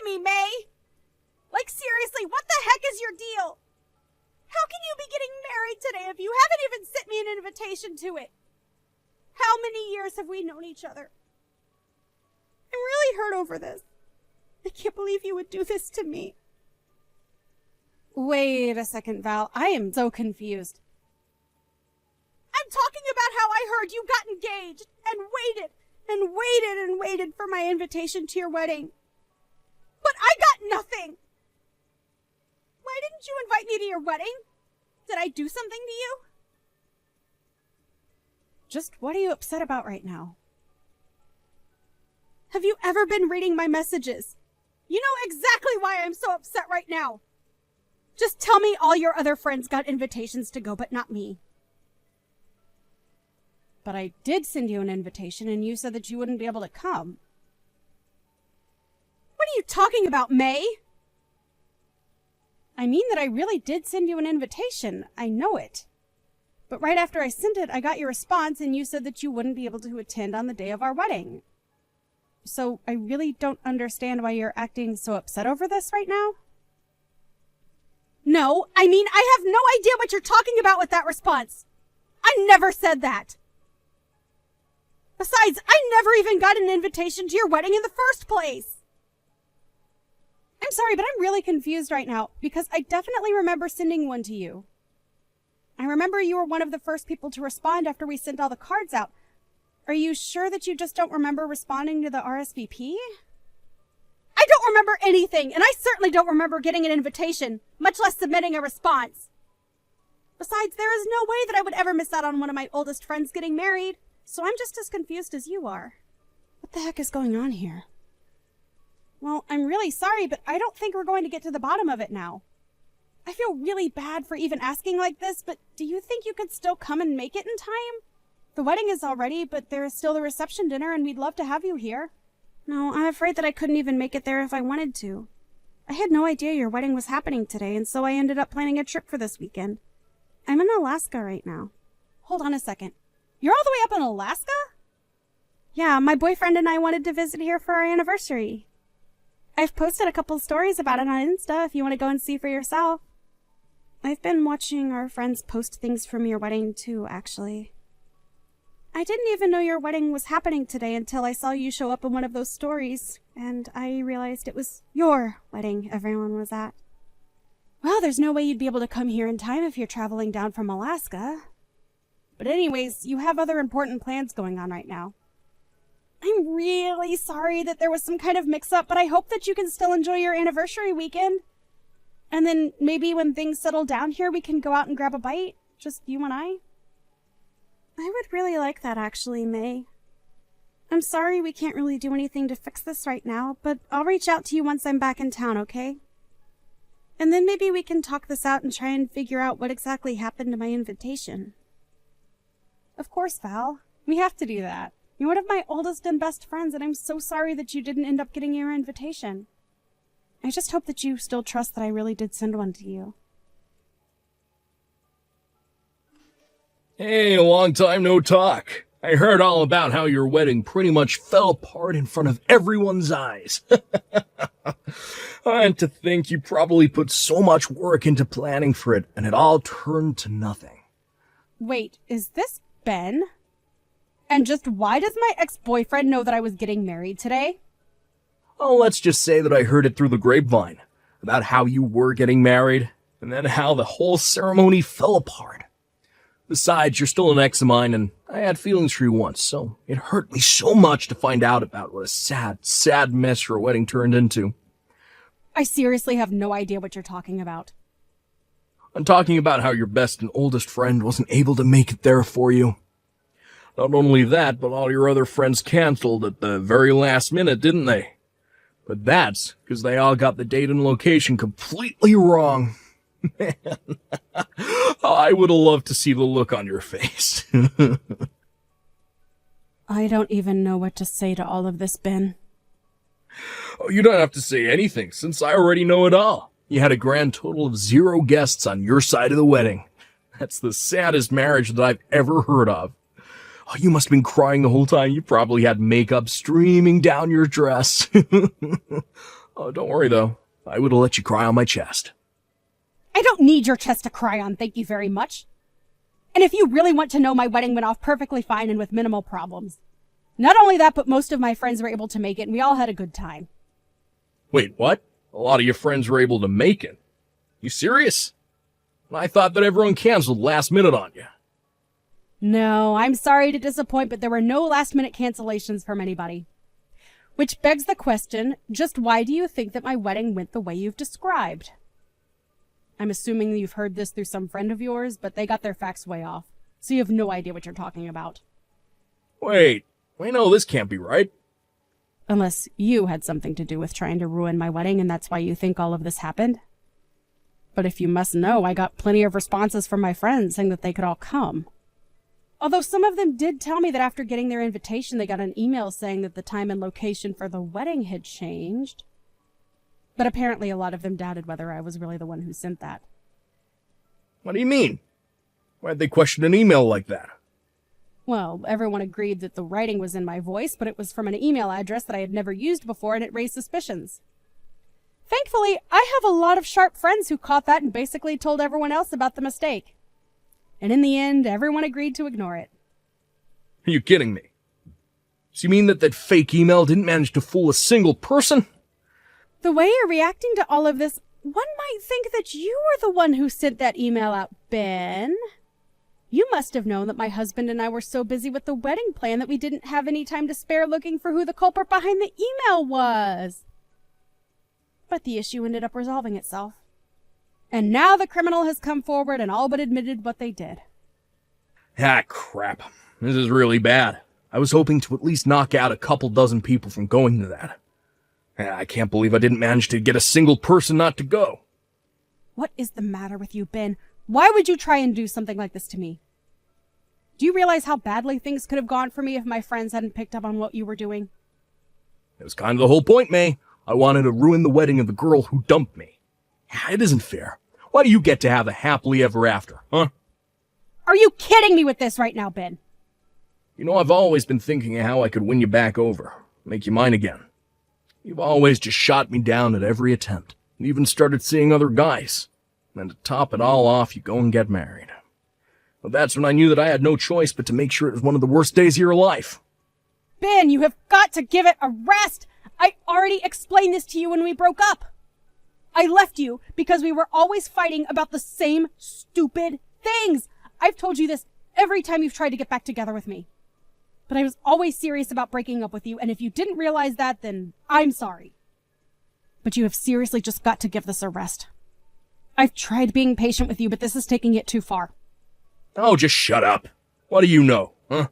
me, May? Like, seriously, what the heck is your deal? How can you be getting married today if you haven't even sent me an invitation to it? How many years have we known each other? I'm really hurt over this. I can't believe you would do this to me. Wait a second, Val. I am so confused. I'm talking about how I heard you got engaged and waited and waited and waited for my invitation to your wedding. But I got nothing. Why didn't you invite me to your wedding? Did I do something to you? Just what are you upset about right now? Have you ever been reading my messages? You know exactly why I'm so upset right now. Just tell me all your other friends got invitations to go, but not me. But I did send you an invitation, and you said that you wouldn't be able to come. What are you talking about, May? I mean that I really did send you an invitation. I know it. But right after I sent it, I got your response, and you said that you wouldn't be able to attend on the day of our wedding. So I really don't understand why you're acting so upset over this right now. No, I mean, I have no idea what you're talking about with that response. I never said that. Besides, I never even got an invitation to your wedding in the first place. I'm sorry, but I'm really confused right now, because I definitely remember sending one to you. I remember you were one of the first people to respond after we sent all the cards out. Are you sure that you just don't remember responding to the RSVP? I don't remember anything, and I certainly don't remember getting an invitation, much less submitting a response. Besides, there is no way that I would ever miss out on one of my oldest friends getting married, so I'm just as confused as you are. What the heck is going on here? Well, I'm really sorry, but I don't think we're going to get to the bottom of it now. I feel really bad for even asking like this, but do you think you could still come and make it in time? The wedding is all ready, but there is still the reception dinner, and we'd love to have you here. No, I'm afraid that I couldn't even make it there if I wanted to. I had no idea your wedding was happening today, and so I ended up planning a trip for this weekend. I'm in Alaska right now. Hold on a second. You're all the way up in Alaska? Yeah, my boyfriend and I wanted to visit here for our anniversary. I've posted a couple stories about it on Insta if you want to go and see for yourself. I've been watching our friends post things from your wedding too, actually. I didn't even know your wedding was happening today until I saw you show up in one of those stories, and I realized it was your wedding everyone was at. Well, there's no way you'd be able to come here in time if you're traveling down from Alaska. But anyways, you have other important plans going on right now. I'm really sorry that there was some kind of mix-up, but I hope that you can still enjoy your anniversary weekend. And then maybe when things settle down here, we can go out and grab a bite, just you and I. I would really like that, actually, May. I'm sorry we can't really do anything to fix this right now, but I'll reach out to you once I'm back in town, okay? And then maybe we can talk this out and try and figure out what exactly happened to my invitation. Of course, Val. We have to do that. You're one of my oldest and best friends, and I'm so sorry that you didn't end up getting your invitation. I just hope that you still trust that I really did send one to you. Hey, long time no talk. I heard all about how your wedding pretty much fell apart in front of everyone's eyes. And to think you probably put so much work into planning for it, and it all turned to nothing. Wait, is this Ben? And just why does my ex-boyfriend know that I was getting married today? Oh, let's just say that I heard it through the grapevine, about how you were getting married, and then how the whole ceremony fell apart. Besides, you're still an ex of mine, and I had feelings for you once, so it hurt me so much to find out about what a sad, sad mess your wedding turned into. I seriously have no idea what you're talking about. I'm talking about how your best and oldest friend wasn't able to make it there for you. Not only that, but all your other friends canceled at the very last minute, didn't they? But that's because they all got the date and location completely wrong. Man, I would have loved to see the look on your face. I don't even know what to say to all of this, Ben. Oh, you don't have to say anything, since I already know it all. You had a grand total of 0 guests on your side of the wedding. That's the saddest marriage that I've ever heard of. Oh, you must have been crying the whole time. You probably had makeup streaming down your dress. Oh, don't worry, though. I would have let you cry on my chest. I don't need your chest to cry on, thank you very much. And if you really want to know, my wedding went off perfectly fine and with minimal problems. Not only that, but most of my friends were able to make it, and we all had a good time. Wait, what? A lot of your friends were able to make it. You serious? I thought that everyone canceled last minute on you. No, I'm sorry to disappoint, but there were no last-minute cancellations from anybody. Which begs the question, just why do you think that my wedding went the way you've described? I'm assuming you've heard this through some friend of yours, but they got their facts way off, so you have no idea what you're talking about. Wait, I know this can't be right. Unless you had something to do with trying to ruin my wedding, and that's why you think all of this happened. But if you must know, I got plenty of responses from my friends saying that they could all come. Although some of them did tell me that after getting their invitation, they got an email saying that the time and location for the wedding had changed. But apparently a lot of them doubted whether I was really the one who sent that. What do you mean? Why'd they question an email like that? Well, everyone agreed that the writing was in my voice, but it was from an email address that I had never used before, and it raised suspicions. Thankfully, I have a lot of sharp friends who caught that and basically told everyone else about the mistake. And in the end, everyone agreed to ignore it. Are you kidding me? So you mean that fake email didn't manage to fool a single person? The way you're reacting to all of this, one might think that you were the one who sent that email out, Ben. You must have known that my husband and I were so busy with the wedding plan that we didn't have any time to spare looking for who the culprit behind the email was. But the issue ended up resolving itself. And now the criminal has come forward and all but admitted what they did. Ah, crap. This is really bad. I was hoping to at least knock out a couple dozen people from going to that. I can't believe I didn't manage to get a single person not to go. What is the matter with you, Ben? Why would you try and do something like this to me? Do you realize how badly things could have gone for me if my friends hadn't picked up on what you were doing? It was kind of the whole point, May. I wanted to ruin the wedding of the girl who dumped me. It isn't fair. Why do you get to have a happily ever after, huh? Are you kidding me with this right now, Ben? You know, I've always been thinking of how I could win you back over, make you mine again. You've always just shot me down at every attempt, and even started seeing other guys. And to top it all off, you go and get married. Well, that's when I knew that I had no choice but to make sure it was one of the worst days of your life. Ben, you have got to give it a rest! I already explained this to you when we broke up. I left you because we were always fighting about the same stupid things. I've told you this every time you've tried to get back together with me. But I was always serious about breaking up with you, and if you didn't realize that, then I'm sorry. But you have seriously just got to give this a rest. I've tried being patient with you, but this is taking it too far. Oh, just shut up. What do you know, huh?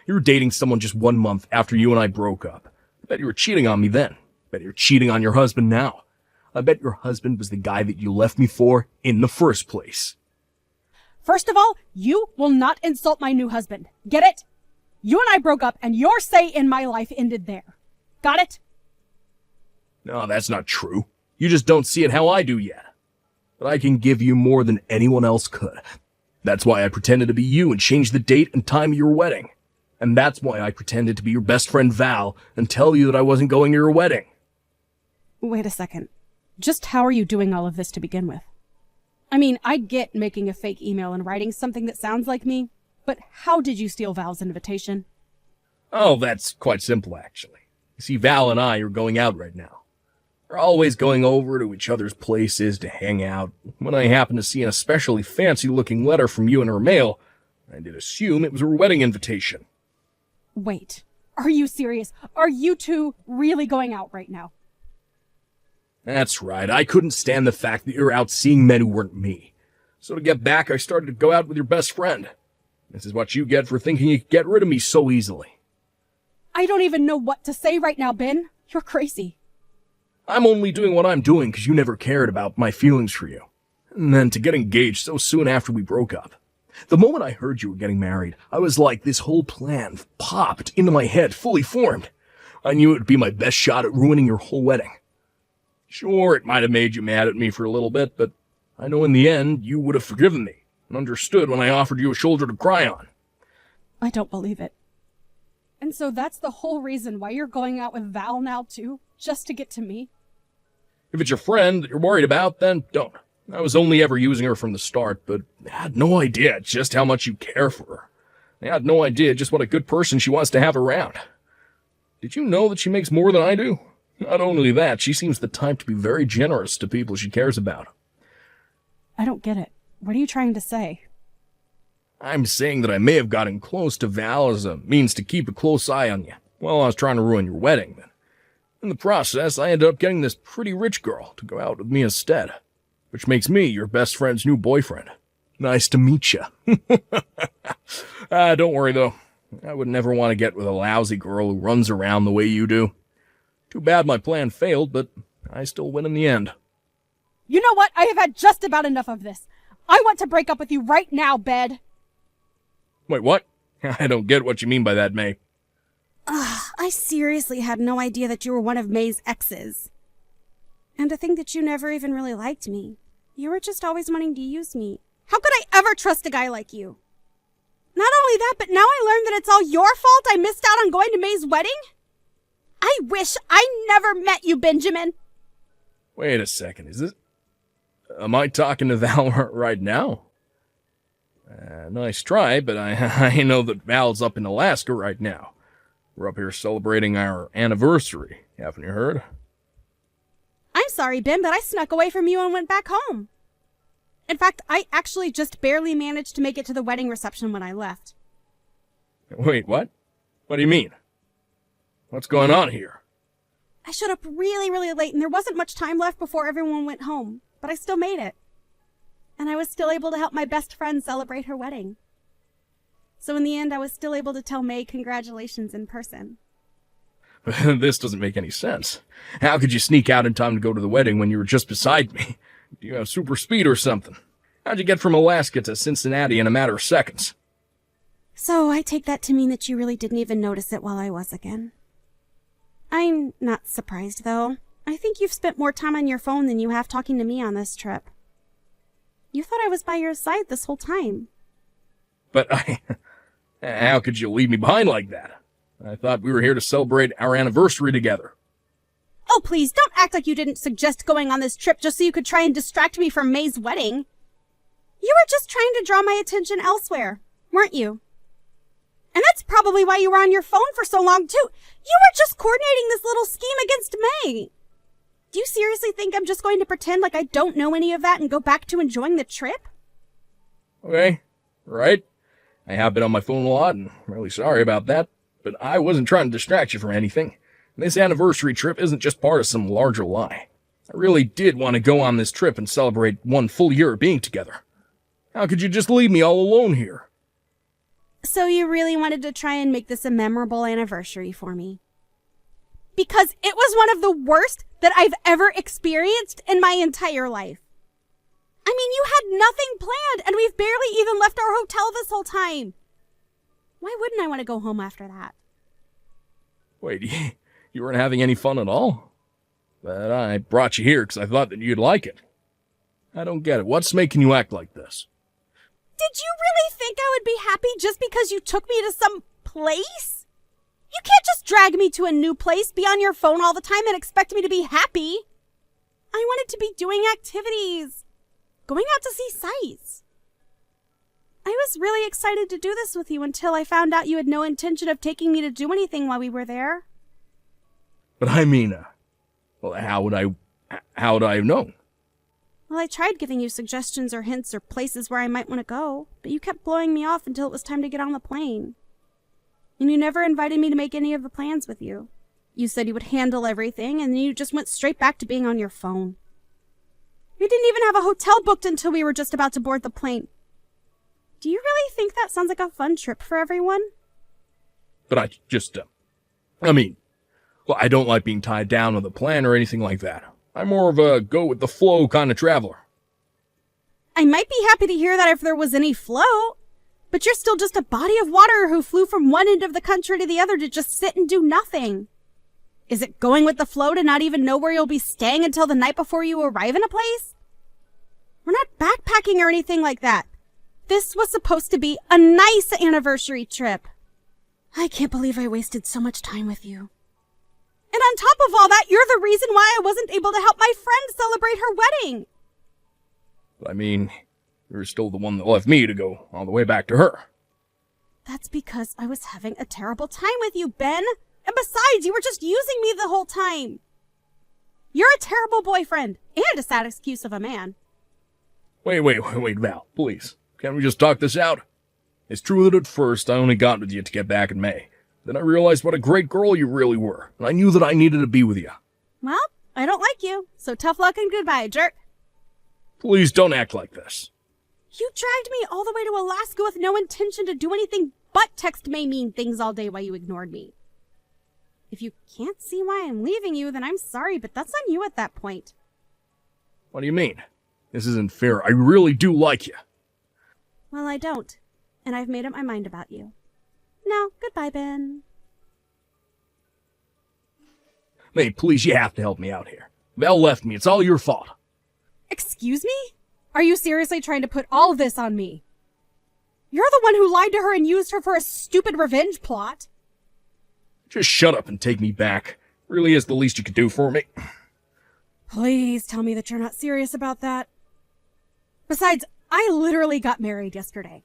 You were dating someone just 1 month after you and I broke up. I bet you were cheating on me then. I bet you're cheating on your husband now. I bet your husband was the guy that you left me for in the first place. First of all, you will not insult my new husband. Get it? You and I broke up, and your say in my life ended there. Got it? No, that's not true. You just don't see it how I do yet. But I can give you more than anyone else could. That's why I pretended to be you and changed the date and time of your wedding. And that's why I pretended to be your best friend Val and tell you that I wasn't going to your wedding. Wait a second. Just how are you doing all of this to begin with? I mean, I get making a fake email and writing something that sounds like me, but how did you steal Val's invitation? Oh, that's quite simple, actually. You see, Val and I are going out right now. We're always going over to each other's places to hang out. When I happened to see an especially fancy-looking letter from you in her mail, I did assume it was her wedding invitation. Wait, are you serious? Are you two really going out right now? That's right, I couldn't stand the fact that you're out seeing men who weren't me. So to get back, I started to go out with your best friend. This is what you get for thinking you could get rid of me so easily. I don't even know what to say right now, Ben. You're crazy. I'm only doing what I'm doing because you never cared about my feelings for you. And then to get engaged so soon after we broke up. The moment I heard you were getting married, I was like, this whole plan popped into my head, fully formed. I knew it would be my best shot at ruining your whole wedding. Sure, it might have made you mad at me for a little bit, but I know in the end you would have forgiven me and understood when I offered you a shoulder to cry on. I don't believe it. And so that's the whole reason why you're going out with Val now, too? Just to get to me? If it's your friend that you're worried about, then don't. I was only ever using her from the start, but I had no idea just how much you care for her. I had no idea just what a good person she wants to have around. Did you know that she makes more than I do? Not only that, she seems the type to be very generous to people she cares about. I don't get it. What are you trying to say? I'm saying that I may have gotten close to Val as a means to keep a close eye on you while I was trying to ruin your wedding. Then, in the process, I ended up getting this pretty rich girl to go out with me instead, which makes me your best friend's new boyfriend. Nice to meet you. Don't worry, though. I would never want to get with a lousy girl who runs around the way you do. Too bad my plan failed, but I still win in the end. You know what? I have had just about enough of this. I want to break up with you right now, Bed. Wait, what? I don't get what you mean by that, May. I seriously had no idea that you were one of May's exes. And to think that you never even really liked me. You were just always wanting to use me. How could I ever trust a guy like you? Not only that, but now I learned that it's all your fault I missed out on going to May's wedding? I wish I never met you, Benjamin. Wait a second, is this... Am I talking to Val right now? Nice try, but I know that Val's up in Alaska right now. We're up here celebrating our anniversary. Haven't you heard? I'm sorry, Ben, but I snuck away from you and went back home. In fact, I actually just barely managed to make it to the wedding reception when I left. Wait, what? What do you mean? What's going on here? I showed up really, really late, and there wasn't much time left before everyone went home, but I still made it. And I was still able to help my best friend celebrate her wedding. So in the end, I was still able to tell May congratulations in person. This doesn't make any sense. How could you sneak out in time to go to the wedding when you were just beside me? Do you have super speed or something? How'd you get from Alaska to Cincinnati in a matter of seconds? So I take that to mean that you really didn't even notice it while I was again. I'm not surprised, though. I think you've spent more time on your phone than you have talking to me on this trip. You thought I was by your side this whole time. But how could you leave me behind like that? I thought we were here to celebrate our anniversary together. Oh, please, don't act like you didn't suggest going on this trip just so you could try and distract me from May's wedding. You were just trying to draw my attention elsewhere, weren't you? And that's probably why you were on your phone for so long, too. You were just coordinating this little scheme against May. Do you seriously think I'm just going to pretend like I don't know any of that and go back to enjoying the trip? Okay, right. I have been on my phone a lot, and I'm really sorry about that, but I wasn't trying to distract you from anything. This anniversary trip isn't just part of some larger lie. I really did want to go on this trip and celebrate 1 full year of being together. How could you just leave me all alone here? So you really wanted to try and make this a memorable anniversary for me? Because it was one of the worst that I've ever experienced in my entire life. I mean, you had nothing planned, and we've barely even left our hotel this whole time. Why wouldn't I want to go home after that? Wait, you weren't having any fun at all? But I brought you here because I thought that you'd like it. I don't get it. What's making you act like this? Did you really think I would be happy just because you took me to some place? You can't just drag me to a new place, be on your phone all the time, and expect me to be happy. I wanted to be doing activities, going out to see sights. I was really excited to do this with you until I found out you had no intention of taking me to do anything while we were there. But I mean, well, how would I have known? Well, I tried giving you suggestions or hints or places where I might want to go, but you kept blowing me off until it was time to get on the plane. And you never invited me to make any of the plans with you. You said you would handle everything, and then you just went straight back to being on your phone. We didn't even have a hotel booked until we were just about to board the plane. Do you really think that sounds like a fun trip for everyone? But I just, well, I don't like being tied down with a plan or anything like that. I'm more of a go-with-the-flow kind of traveler. I might be happy to hear that if there was any flow, but you're still just a body of water who flew from one end of the country to the other to just sit and do nothing. Is it going with the flow to not even know where you'll be staying until the night before you arrive in a place? We're not backpacking or anything like that. This was supposed to be a nice anniversary trip. I can't believe I wasted so much time with you. And on top of all that, you're the reason why I wasn't able to help my friend celebrate her wedding. I mean, you're still the one that left me to go all the way back to her. That's because I was having a terrible time with you, Ben. And besides, you were just using me the whole time. You're a terrible boyfriend and a sad excuse of a man. Wait, Val, please. Can't we just talk this out? It's true that at first I only got with you to get back in May. Then I realized what a great girl you really were, and I knew that I needed to be with you. Well, I don't like you, so tough luck and goodbye, jerk. Please don't act like this. You dragged me all the way to Alaska with no intention to do anything but text May mean things all day while you ignored me. If you can't see why I'm leaving you, then I'm sorry, but that's on you at that point. What do you mean? This isn't fair. I really do like you. Well, I don't, and I've made up my mind about you. Now, goodbye, Ben. May, please, you have to help me out here. Val left me. It's all your fault. Excuse me? Are you seriously trying to put all this on me? You're the one who lied to her and used her for a stupid revenge plot. Just shut up and take me back. Really is the least you could do for me. Please tell me that you're not serious about that. Besides, I literally got married yesterday.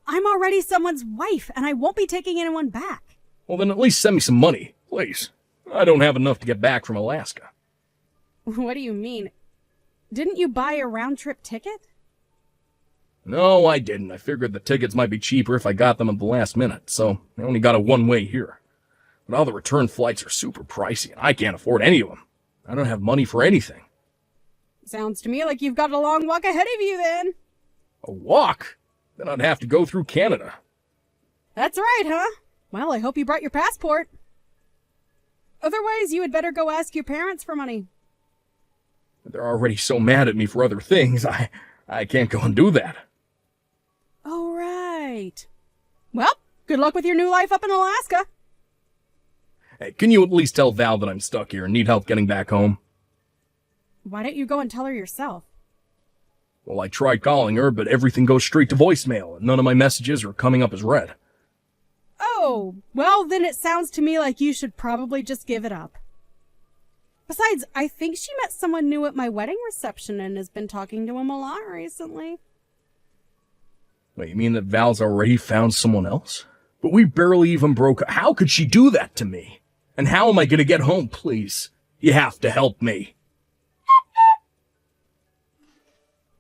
I'm already someone's wife, and I won't be taking anyone back. Well, then at least send me some money, please. I don't have enough to get back from Alaska. What do you mean? Didn't you buy a round-trip ticket? No, I didn't. I figured the tickets might be cheaper if I got them at the last minute, so I only got a one-way here. But all the return flights are super pricey, and I can't afford any of them. I don't have money for anything. Sounds to me like you've got a long walk ahead of you, then. A walk? Then I'd have to go through Canada. That's right, huh? Well, I hope you brought your passport. Otherwise, you had better go ask your parents for money. They're already so mad at me for other things, I can't go and do that. Oh, right. Well, good luck with your new life up in Alaska. Hey, can you at least tell Val that I'm stuck here and need help getting back home? Why don't you go and tell her yourself? Well, I tried calling her, but everything goes straight to voicemail, and none of my messages are coming up as read. Oh, well, then it sounds to me like you should probably just give it up. Besides, I think she met someone new at my wedding reception and has been talking to him a lot recently. Wait, you mean that Val's already found someone else? But we barely even broke up. How could she do that to me? And how am I gonna get home, please? You have to help me.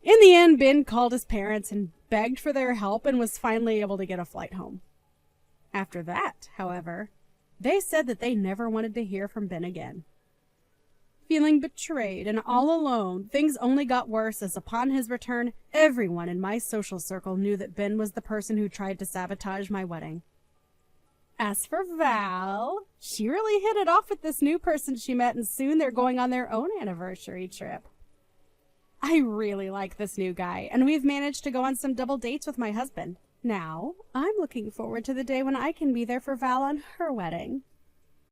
In the end, Ben called his parents and begged for their help and was finally able to get a flight home. After that, however, they said that they never wanted to hear from Ben again. Feeling betrayed and all alone, things only got worse as upon his return, everyone in my social circle knew that Ben was the person who tried to sabotage my wedding. As for Val, she really hit it off with this new person she met, and soon they're going on their own anniversary trip. I really like this new guy, and we've managed to go on some double dates with my husband. Now, I'm looking forward to the day when I can be there for Val on her wedding.